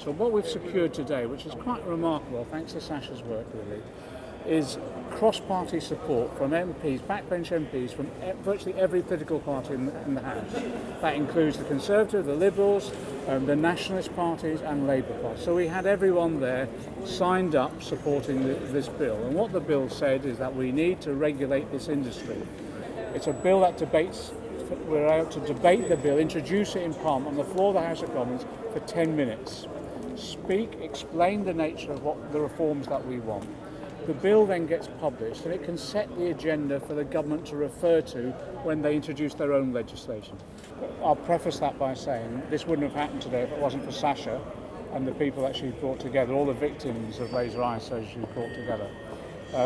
So what we've secured today, which is quite remarkable, thanks to Sasha's work really, is cross-party support from MPs, backbench MPs from virtually every political party in the House. That includes the Conservative, the Liberals, the Nationalist parties and Labour Party. So we had everyone there signed up supporting this bill. And what the bill said is that we need to regulate this industry. It's a bill that we're out to debate the bill, introduce it in Parliament on the floor of the House of Commons for 10 minutes. Explain the nature of what the reforms that we want. The bill then gets published and it can set the agenda for the government to refer to when they introduce their own legislation. I'll preface that by saying this wouldn't have happened today if it wasn't for Sasha and the people that she's brought together, all the victims of laser eye surgery she's brought together.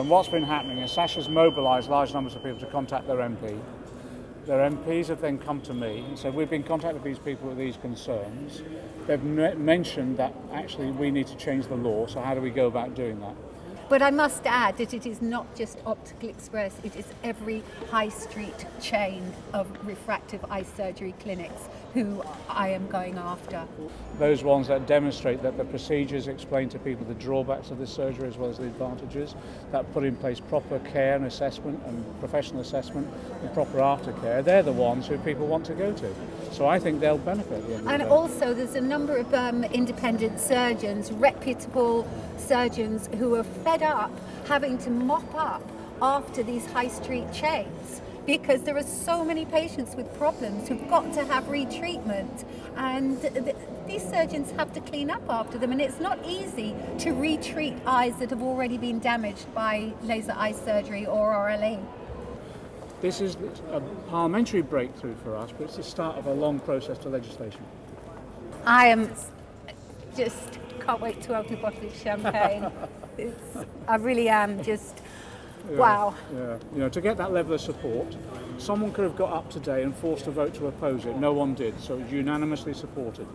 What's been happening is Sasha's mobilised large numbers of people to contact their MP. Their MPs have then come to me and said, we've been contacting these people with these concerns. They've mentioned that actually we need to change the law, so how do we go about doing that? But I must add that it is not just Optical Express, it is every high street chain of refractive eye surgery clinics who I am going after. Those ones that demonstrate that the procedures explain to people the drawbacks of this surgery as well as the advantages, that put in place proper care and assessment and professional assessment and proper aftercare, they're the ones who people want to go to. So I think they'll benefit at the end of the day. And also there's a number of independent surgeons, reputable surgeons who are fed up having to mop up after these high street chains because there are so many patients with problems who've got to have retreatment, and these surgeons have to clean up after them, and it's not easy to retreat eyes that have already been damaged by laser eye surgery or RLE. This is a parliamentary breakthrough for us, but it's the start of a long process to legislation. I am just can't wait to open a bottle of champagne. I really am just, wow. Yeah, you know, to get that level of support, someone could have got up today and forced a vote to oppose it. No one did, so it was unanimously supported.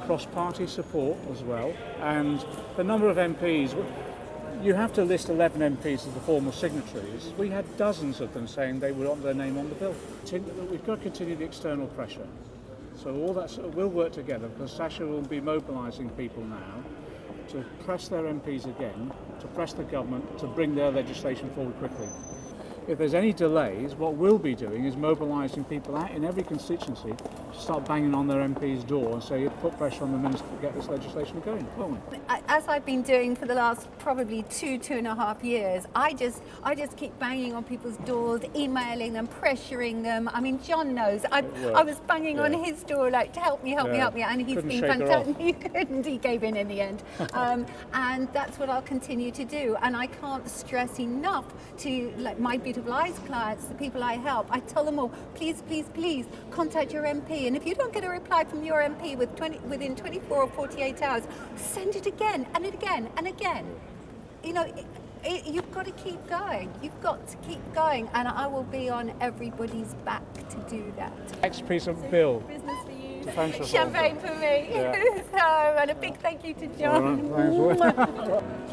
Cross-party support as well, and the number of MPs. You have to list 11 MPs as the formal signatories. We had dozens of them saying they would want their name on the bill. We've got to continue the external pressure. So all that will work together because Sasha will be mobilising people now to press their MPs again, to press the government to bring their legislation forward quickly. If there's any delays, what we'll be doing is mobilising people out in every constituency to start banging on their MP's door and say, put pressure on the minister to get this legislation going, won't we? As I've been doing for the last probably two and a half years, I just keep banging on people's doors, emailing them, pressuring them. I mean, John knows. I was banging on his door, like, to help me, and he's been fantastic. He couldn't, he gave in the end. And that's what I'll continue to do. And I can't stress enough to, like, my beautiful eyes clients, the people I help, I tell them all, please, please, please contact your MP. And if you don't get a reply from your MP within 24 or 48 hours, send it again and again and again. You know, you've got to keep going. You've got to keep going, and I will be on everybody's back to do that. Next piece of bill. Business for you. Defence reform. Champagne for me. Yeah. And a big thank you to John. All right, thanks.